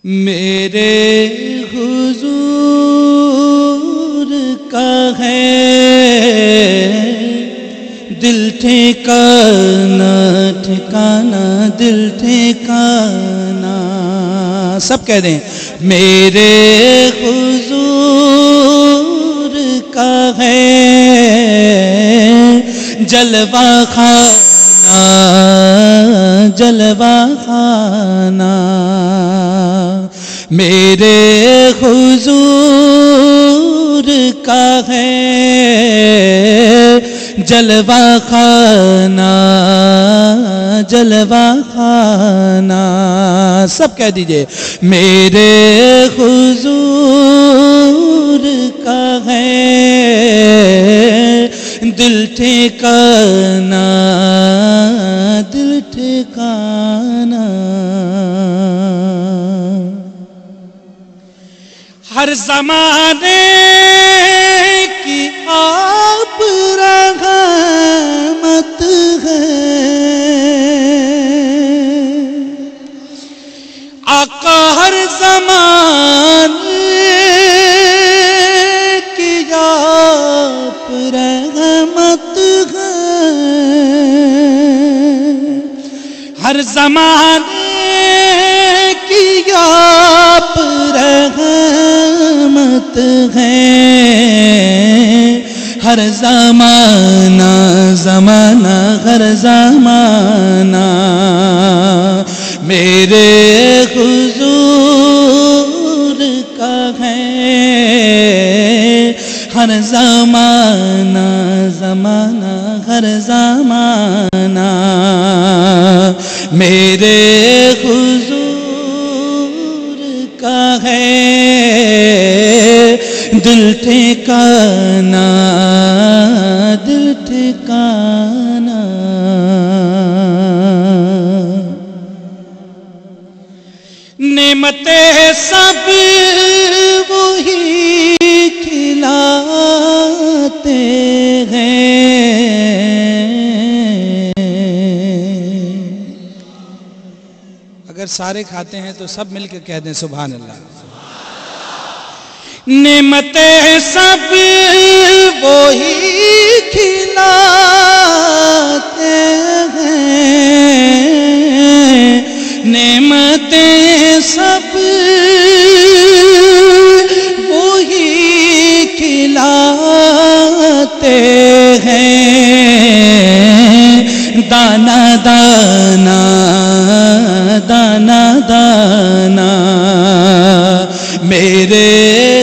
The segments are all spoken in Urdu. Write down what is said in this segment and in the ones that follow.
میرے حضور کا ہے دل ٹھکانا ٹھکانا دل ٹھکانا. سب کہہ دیں میرے حضور کا ہے جلوہ خانہ جلوہ خانہ. میرے حضور کا ہے جلوہ خانہ جلوہ خانہ. سب کہہ دیجئے میرے حضور کا ہے دل ٹھکانا دل ٹھکانا. ہر زمانے کی آپ رحمت ہے آقا ہر زمانے کی آپ رحمت ہے ہر زمانے کی آپ رحمت ہے ہر زمانہ زمانہ ہر زمانہ. میرے حضور کا ہے ہر زمانہ زمانہ ہر زمانہ. میرے حضور کا ہے دل ٹھکانا دل ٹھکانا. نعمتیں سب وہی کھلاتے ہیں اگر سارے کھاتے ہیں تو سب مل کے کہہ دیں سبحان اللہ. نعمتیں سب وہی کھلاتے ہیں نعمتیں سب وہی کھلاتے ہیں دانا دانا دانا دانا. میرے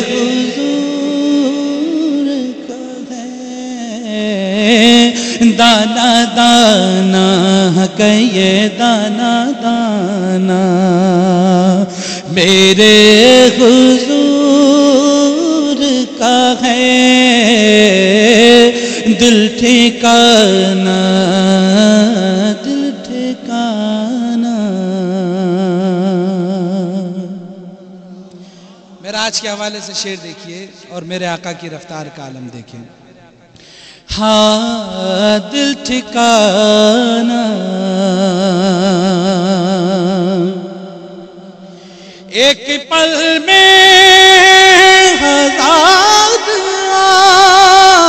حضور کا ہے دانا دانا کہیے دانا دانا. میرے حضور کا ہے دل ٹھکانا دل ٹھکانا. معراج کے حوالے سے شعر دیکھیے اور میرے آقا کی رفتار کا عالم دیکھیں. ہاں دل ٹھکانا ایک پل میں ہزار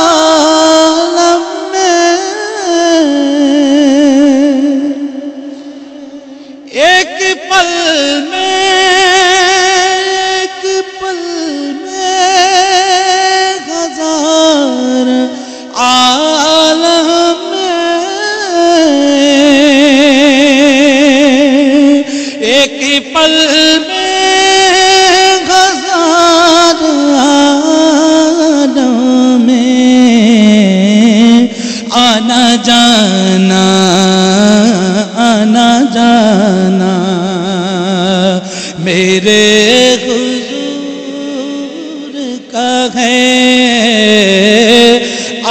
عالم میں ایک پل میں ہزار عالم میں ایک پل میں ہزار عالم میں آنا جانا آنا جانا. میرے حضور کا ہے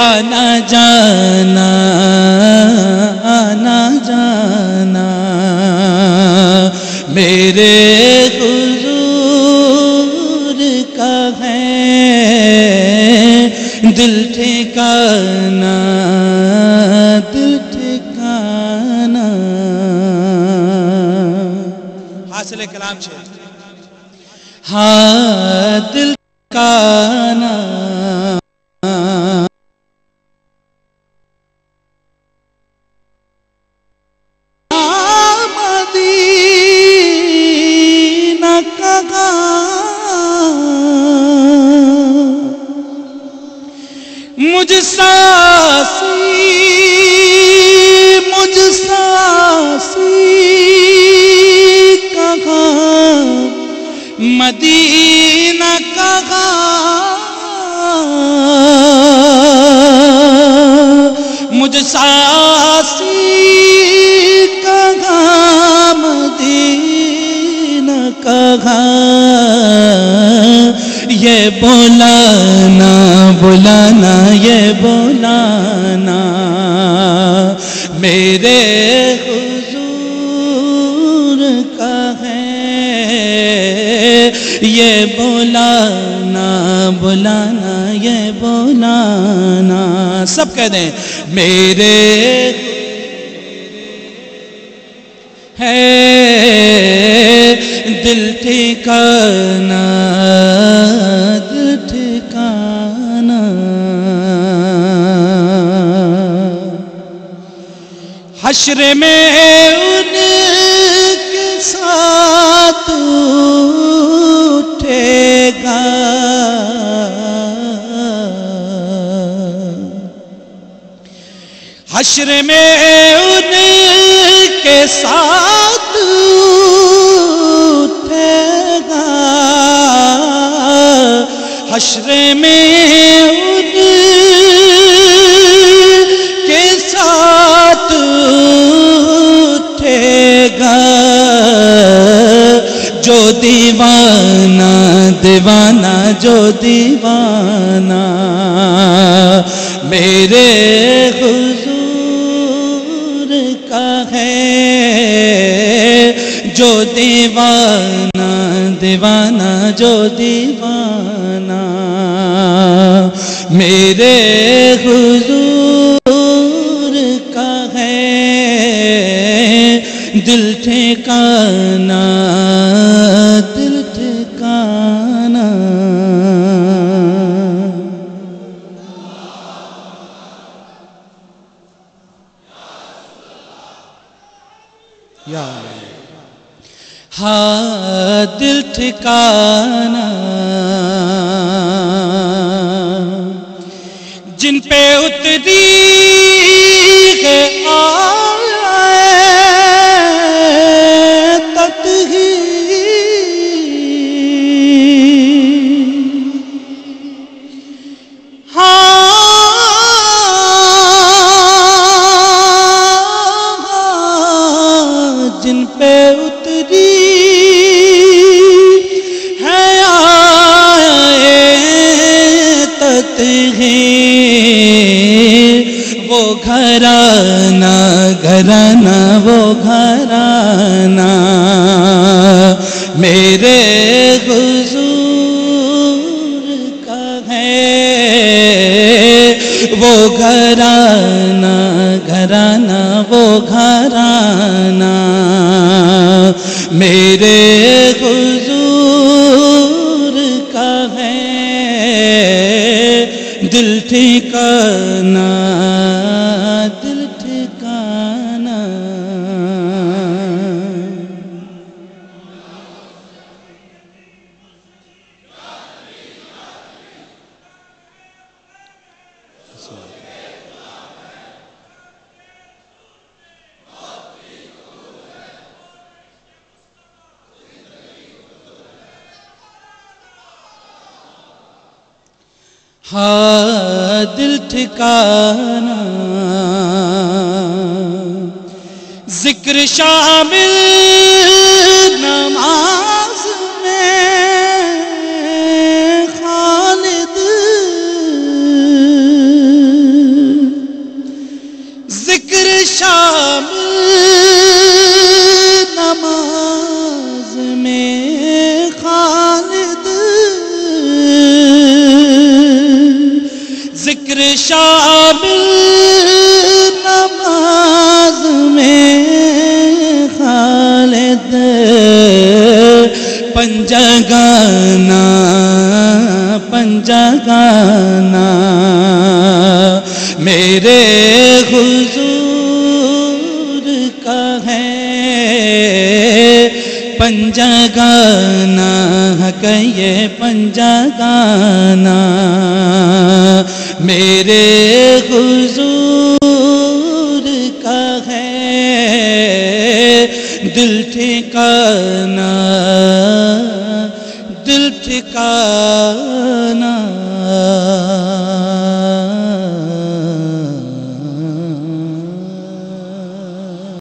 آنا جانا آنا جانا. میرے حضور کا ہے دل ٹھکانا دل ٹھکانا. حاصل کلام شعر ہاں دل ٹھکانا مدینہ کا مجھ ساسی کہاں مدینہ کہاں مجھ ساسی کہاں مدینہ کہاں یہ بولانا بولانا یہ بولانا میرے حضور کا ہے یہ بولانا بولانا یہ بولانا سب کہہ دیں میرے ہے دل ٹھکانا دل ٹھکانا حشر میں ان کے ساتھ اٹھے گا حشر میں ان کے ساتھ اٹھے گا حشر میں ان کے ساتھ اٹھے گا جو دیوانہ دیوانہ جو دیوانہ میرے حضور کا ہے جو دیوانہ دیوانہ جو دیوانہ میرے حضور کا ہے دل ٹھکانا دل ٹھکانا ہاں دل ٹھکانا جن پہ اتری ہے آیت ہی جن پہ اتری ہے آیت ہی وہ گھرانہ گھرانہ وہ گھرانہ میرے حضور کا ہے وہ گھرانہ گھرانہ وہ گھرانہ میرے حضور کا ہے دل ٹھکانا دل ٹھکانا ہاں دل ٹھکانا ذکر شامل نماز میں خالد ذکر شامل نماز میں خالد ذکر شامل نماز میں خالد پنجگانا پنجگانا میرے حضور کا ہے پنجگانا کہیے پنجگانا میرے حضور کا ہے دل ٹھکانا دل ٹھکانا